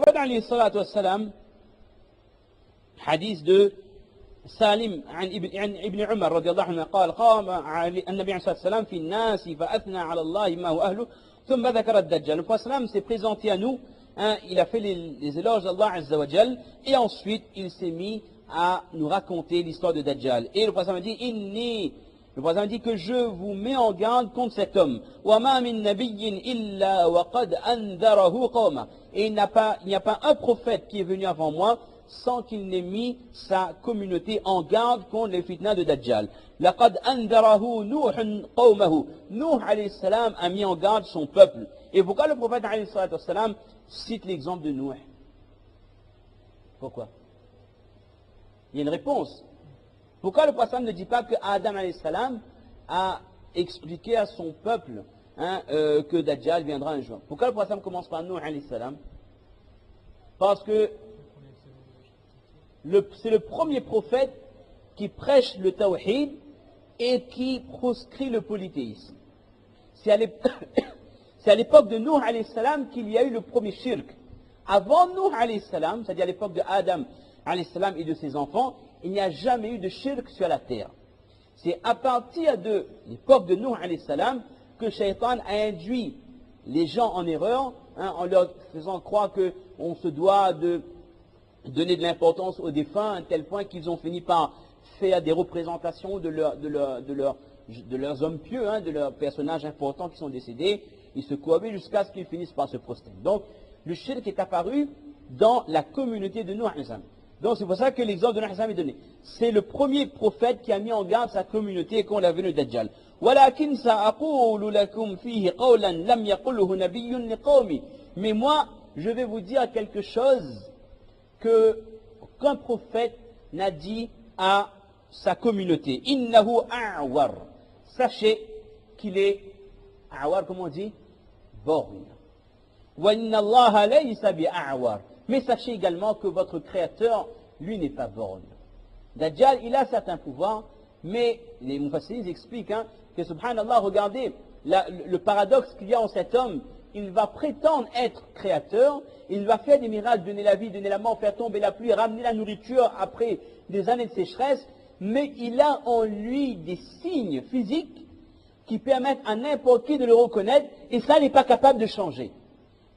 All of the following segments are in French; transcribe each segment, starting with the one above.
prophète alayhi salatu wassalam, hadith de سالم عن ابن عمر رضي الله عنه قال قام النبي عليه الصلاة والسلام في الناس فأثنى على الله ما هو أهله ثم ذكر الدجال. Le prophète s'est présenté à nous, il a fait les éloges d'Allah Azza wa Jal, et ensuite il s'est mis à nous raconter l'histoire de Dajjal. Et le prophète a dit le prophète a dit que je vous mets en garde contre cet homme. وَمَا مِن نَبِيٍّ إِلَّا وَقَدْ أَنذَرَهُ قَوْمًا. Et il n'y a pas un prophète qui est venu avant moi sans qu'il n'ait mis sa communauté en garde contre les fitnas de Dajjal. لَقَدْ أَنذَرَهُ نُوحٌ قَوْمَهُ. Nuh alayhi salam a mis en garde son peuple. Et pourquoi le prophète alayhi salam cite l'exemple de Nuh? Pourquoi? Il y a une réponse. Pourquoi le prophète ne dit pas que Adam alayhi salam a expliqué à son peuple que Dajjal viendra un jour? Pourquoi le prophète commence par Nuh alayhi salam? Parce que c'est le premier prophète qui prêche le tawhid et qui proscrit le polythéisme. C'est à l'époque de Nuh alayhi salam qu'il y a eu le premier shirk. Avant Nuh alayhi salam, c'est-à-dire à l'époque de Adam alayhi salam et de ses enfants, il n'y a jamais eu de shirk sur la terre. C'est à partir de l'époque de Nuh alayhi salam que Shaitan a induit les gens en erreur, en leur faisant croire qu'on se doit de donner de l'importance aux défunts à tel point qu'ils ont fini par faire des représentations de leurs hommes pieux, de leurs personnages importants qui sont décédés. Ils se cohabitent jusqu'à ce qu'ils finissent par se prosterner. Donc, le shirk est apparu dans la communauté de Nuh alayhi salam. Donc, c'est pour ça que l'exemple de Nuh alayhi salam est donné. C'est le premier prophète qui a mis en garde sa communauté contre la venue de Dajjal. وَلَكِنْ سَأَقُولُ لَكُمْ فِيهِ قَوْلًا لَمْ يَقُلْهُ نَبِيٌّ لِقَوْمِ. Mais moi, je vais vous dire quelque chose qu'un prophète n'a dit à sa communauté. Innahu a'war. Sachez qu'il est a'war, comment on dit? Borgne. Wa inna Allah laysa bi'a'war. Mais sachez également que votre créateur, lui, n'est pas borgne. Dajjal, il a certains pouvoirs, mais les mufassirs expliquent que subhanallah, regardez le paradoxe qu'il y a en cet homme. Il va prétendre être créateur, il va faire des miracles, donner la vie, donner la mort, faire tomber la pluie, ramener la nourriture après des années de sécheresse, mais il a en lui des signes physiques qui permettent à n'importe qui de le reconnaître, et ça, il n'est pas capable de changer.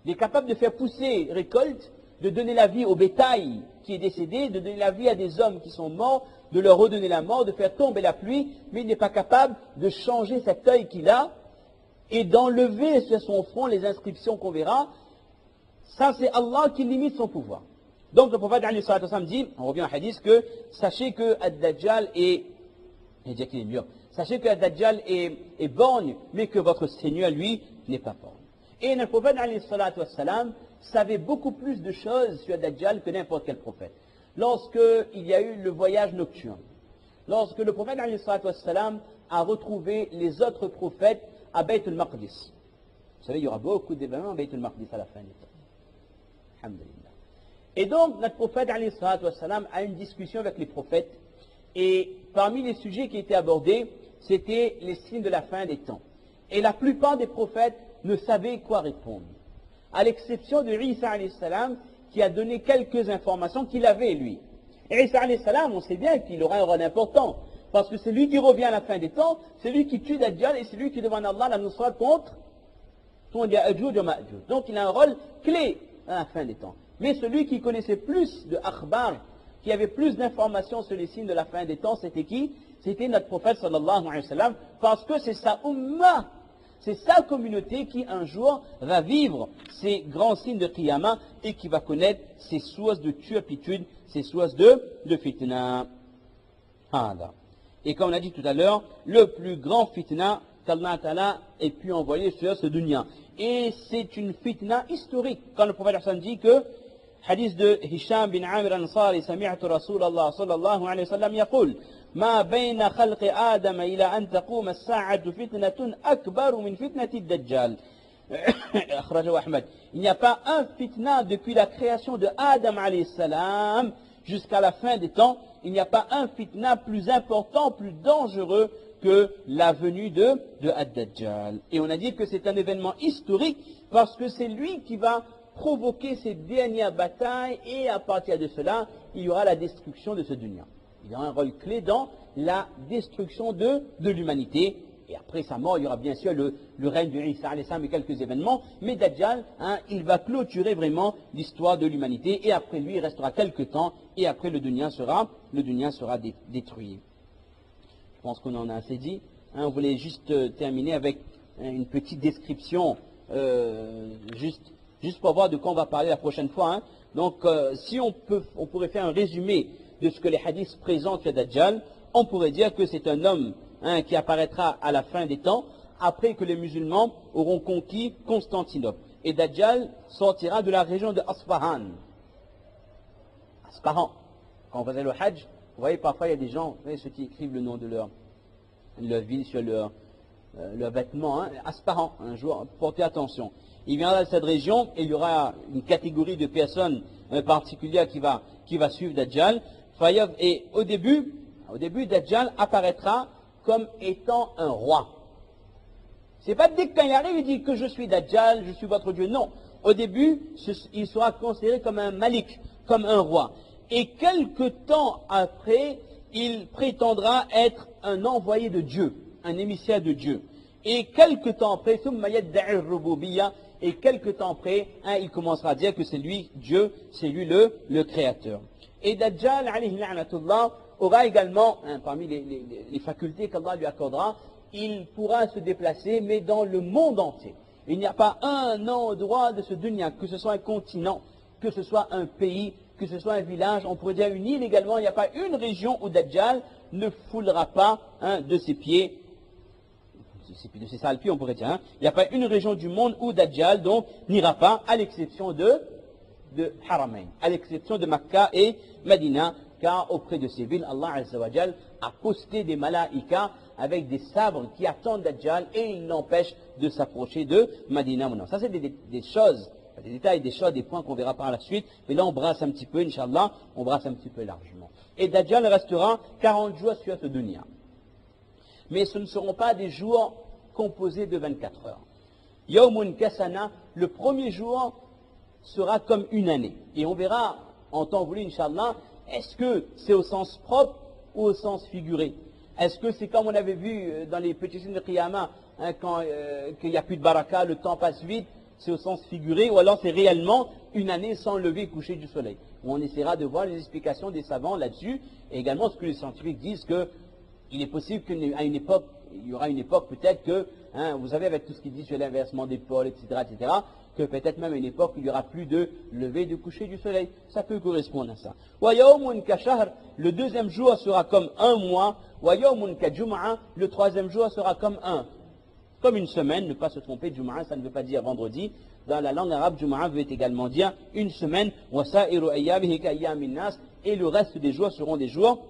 Il est capable de faire pousser récolte, de donner la vie au bétail qui est décédé, de donner la vie à des hommes qui sont morts, de leur redonner la mort, de faire tomber la pluie, mais il n'est pas capable de changer cet œil qu'il a, et d'enlever sur son front les inscriptions qu'on verra. Ça, c'est Allah qui limite son pouvoir. Donc le prophète alayhi salatu wassalam dit, on revient au hadith, que sachez que Ad-Dajjal sachez que Ad-Dajjal est borgne, mais que votre Seigneur, lui, n'est pas borgne. Et le prophète alayhi salatu wassalam savait beaucoup plus de choses sur Ad-Dajjal que n'importe quel prophète. Lorsqu'il y a eu le voyage nocturne, lorsque le prophète alayhi salatu wassalam a retrouvé les autres prophètes à Bayt al-Maqdis. Vous savez, il y aura beaucoup d'événements à Bayt al-Maqdis à la fin du temps. Alhamdulillah. Et donc, notre prophète alayhi salatu wassalam a une discussion avec les prophètes, et parmi les sujets qui étaient abordés, c'était les signes de la fin des temps. Et la plupart des prophètes ne savaient quoi répondre, à l'exception de Isa alayhi salam, qui a donné quelques informations qu'il avait lui. Et Isa alayhi salam, on sait bien qu'il aura un rôle important, parce que c'est lui qui revient à la fin des temps, c'est lui qui tue Dajjal, et c'est lui qui demande à Allah la nusra contre Ya'juj et Ma'juj. Donc il a un rôle clé à la fin des temps. Mais celui qui connaissait plus de akhbar, qui avait plus d'informations sur les signes de la fin des temps, c'était qui? C'était notre prophète sallallahu alayhi wa sallam, parce que c'est sa ummah, c'est sa communauté qui un jour va vivre ces grands signes de qiyamah et qui va connaître ces sources de turpitude, ces sources de fitna. Et comme on a dit tout à l'heure, le plus grand fitna qu'Allah Ta'ala ait pu envoyer sur ce dunya. Et c'est une fitna historique. Quand le prophète dit que, hadith de Hisham bin Amir Ansari, sami'tu Rasulallah sallallahu alayhi wa sallam yaqul, ما بين خلق آدم إلى أن تقوم الساعة فتنة أكبر من فتنة الدجال. أخرجه أحمد. Il n'y a pas un fitna depuis la création de Adam alayhi salam jusqu'à la fin des temps. Il n'y a pas un fitna plus important, plus dangereux que la venue de Ad-Dajjal. Et on a dit que c'est un événement historique parce que c'est lui qui va provoquer ces dernières batailles et à partir de cela, il y aura la destruction de ce dunya. Il y aura un rôle clé dans la destruction de l'humanité. Et après sa mort, il y aura bien sûr le règne de Isa alayhi salam et quelques événements. Mais Dajjal, il va clôturer vraiment l'histoire de l'humanité. Et après lui, il restera quelques temps. Et après, le dunya sera détruit. Je pense qu'on en a assez dit. On voulait juste terminer avec une petite description, juste pour voir de quoi on va parler la prochaine fois. Donc, si on pourrait faire un résumé de ce que les hadiths présentent sur Dajjal, on pourrait dire que c'est un homme qui apparaîtra à la fin des temps, après que les musulmans auront conquis Constantinople. Et Dajjal sortira de la région de Asfahan. Asfahan. Quand on faisait le Hajj, vous voyez, parfois il y a des gens, vous voyez, ceux qui écrivent le nom de leur ville sur leur vêtement, Asfahan, un jour, portez attention. Il viendra de cette région et il y aura une catégorie de personnes particulières qui va suivre Dajjal. Et au début, Dajjal apparaîtra comme étant un roi. C'est pas dès que quand il arrive, il dit que je suis Dajjal, je suis votre Dieu. Non. Au début, il sera considéré comme un malik, comme un roi. Et quelque temps après, il prétendra être un envoyé de Dieu, un émissaire de Dieu. Et quelque temps après, et quelque temps après, il commencera à dire que c'est lui Dieu, c'est lui le Créateur. Et Dajjal, alayhi la'natullah, aura également, parmi les facultés qu'Allah lui accordera, il pourra se déplacer, mais dans le monde entier. Il n'y a pas un endroit de ce dunya, que ce soit un continent, que ce soit un pays, que ce soit un village, on pourrait dire une île également, il n'y a pas une région où Dajjal ne foulera pas de ses pieds, de ses sales pieds, on pourrait dire. Il n'y a pas une région du monde où Dajjal donc n'ira pas, à l'exception de Haramain, à l'exception de Makkah et Medina, car auprès de ces villes, Allah Azza wa Jal a posté des malaïkas avec des sabres qui attendent Dajjal et ils l'empêchent de s'approcher de Medina. Ça, c'est des choses, des détails, des choses, des points qu'on verra par la suite. Mais là, on brasse un petit peu, Inch'Allah, on brasse un petit peu largement. Et Dajjal restera 40 jours sur ce dunya. Mais ce ne seront pas des jours composés de 24 heures. Yawmun Kasana, le premier jour sera comme une année. Et on verra en temps voulu, Inch'Allah, est-ce que c'est au sens propre ou au sens figuré? Est-ce que c'est comme on avait vu dans les petits signes de Qiyamah, quand qu'il n'y a plus de baraka, le temps passe vite, c'est au sens figuré, ou alors c'est réellement une année sans lever et coucher du soleil? On essaiera de voir les explications des savants là-dessus, et également ce que les scientifiques disent qu'il est possible qu'à une époque, il y aura une époque peut-être que, vous savez, avec tout ce qui dit sur l'inversement des pôles, etc., que peut-être même à une époque, il n'y aura plus de lever et de coucher du soleil. Ça peut correspondre à ça. Wa yawmun ka shahr, le deuxième jour sera comme un mois. Wa yawmun ka jum'a, le troisième jour sera comme une semaine. Ne pas se tromper, jum'a, ça ne veut pas dire vendredi. Dans la langue arabe, jum'a veut également dire une semaine. Wa sa'iru ayyamihi ka ayyamin nas, et le reste des jours seront des jours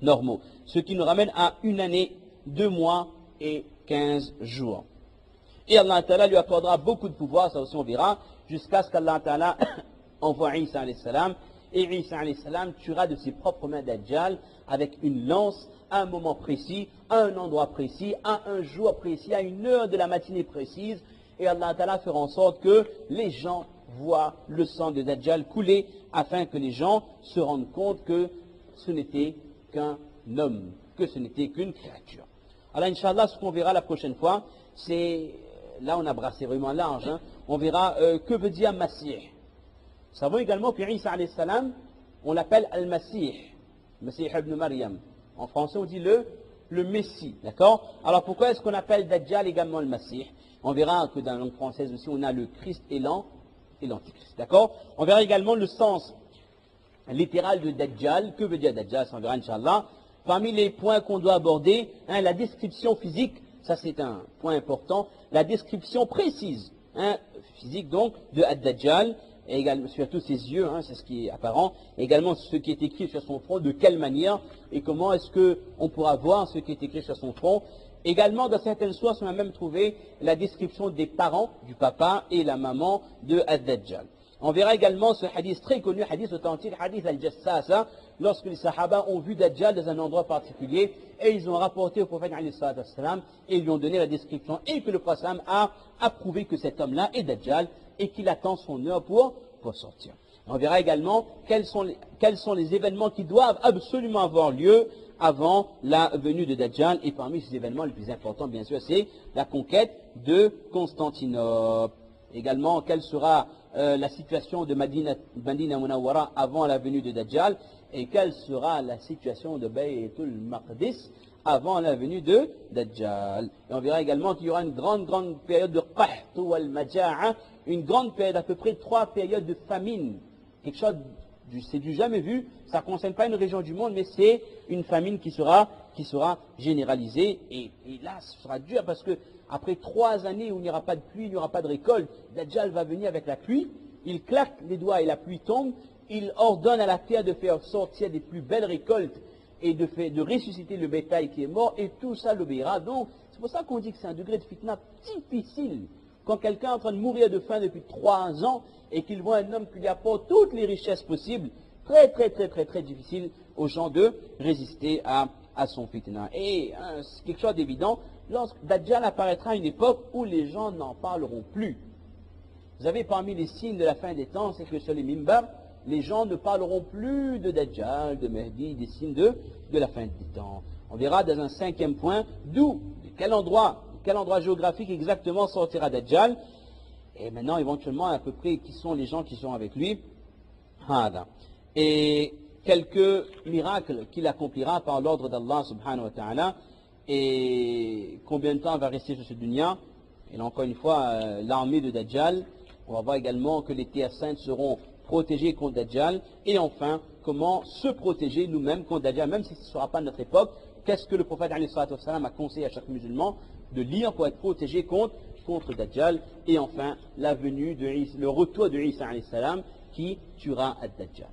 normaux. Ce qui nous ramène à une année, 2 mois et 15 jours. Et Allah Ta'ala lui accordera beaucoup de pouvoir, ça aussi on verra, jusqu'à ce qu'Allah Ta'ala envoie Isa alayhi salam. Et Isa alayhi salam tuera de ses propres mains Dajjal avec une lance à un moment précis, à un endroit précis, à un jour précis, à une heure de la matinée précise. Et Allah Ta'ala fera en sorte que les gens voient le sang de Dajjal couler afin que les gens se rendent compte que ce n'était qu'un homme, que ce n'était qu'une créature. Alors, Inch'Allah, ce qu'on verra la prochaine fois, c'est, là on a brassé vraiment large, on verra que veut dire Masih. Nous savons également que Isa alayhi salam, on l'appelle Al-Masih, Masih ibn Maryam. En français, on dit le Messie, d'accord? Alors, pourquoi est-ce qu'on appelle Dajjal également le Masih? On verra que dans la langue française aussi, on a le Christ et l'Antichrist, d'accord? On verra également le sens littéral de Dajjal. Que veut dire Dajjal? Ça on verra, Inch'Allah. Parmi les points qu'on doit aborder, la description physique, ça c'est un point important, la description précise, physique donc, de Ad-Dajjal, et également, surtout ses yeux, c'est ce qui est apparent, et également ce qui est écrit sur son front, de quelle manière, et comment est-ce qu'on pourra voir ce qui est écrit sur son front. Également, dans certaines sources, on a même trouvé la description des parents, du papa et la maman de Ad-Dajjal. On verra également ce hadith très connu, hadith authentique, hadith al-Jassasa, lorsque les Sahaba ont vu Dajjal dans un endroit particulier, et ils ont rapporté au prophète alayhi salatu wassalam, et ils lui ont donné la description, et que le prophète a approuvé que cet homme-là est Dajjal, et qu'il attend son heure pour sortir. On verra également quels sont les événements qui doivent absolument avoir lieu avant la venue de Dajjal. Et parmi ces événements les plus importants, bien sûr, c'est la conquête de Constantinople. Également, quelle sera la situation de Madina Munawwara avant la venue de Dajjal et quelle sera la situation de Baytul Maqdis avant la venue de Dajjal. Et on verra également qu'il y aura une grande période de Qahtu wal Maja'a, une grande période, à peu près 3 périodes de famine. Quelque chose, c'est du jamais vu, ça ne concerne pas une région du monde, mais c'est une famine qui sera généralisée. Et là, ce sera dur parce que après 3 années où il n'y aura pas de pluie, il n'y aura pas de récolte, Dajjal va venir avec la pluie, il claque les doigts et la pluie tombe, il ordonne à la terre de faire sortir des plus belles récoltes et de ressusciter le bétail qui est mort, et tout ça l'obéira. Donc, c'est pour ça qu'on dit que c'est un degré de fitna difficile. Quand quelqu'un est en train de mourir de faim depuis 3 ans, et qu'il voit un homme qui lui apporte toutes les richesses possibles, très difficile aux gens de résister à son fitna. Et c'est quelque chose d'évident, lorsque Dajjal apparaîtra à une époque où les gens n'en parleront plus. Vous avez parmi les signes de la fin des temps, c'est que sur les mimbars, les gens ne parleront plus de Dajjal, de Mahdi, des signes de la fin des temps. On verra dans un 5e point d'où, de quel endroit géographique exactement sortira Dajjal. Et maintenant, éventuellement, à peu près, qui sont les gens qui sont avec lui. Et quelques miracles qu'il accomplira par l'ordre d'Allah subhanahu wa ta'ala. Et combien de temps va rester sur ce dunya. Et là, encore une fois, l'armée de Dajjal. On va voir également que les terres saintes seront protégées contre Dajjal. Et enfin, comment se protéger nous-mêmes contre Dajjal, même si ce ne sera pas notre époque. Qu'est-ce que le prophète a conseillé à chaque musulman de lire pour être protégé contre Dajjal. Et enfin, le retour de Isa qui tuera Ad-Dajjal.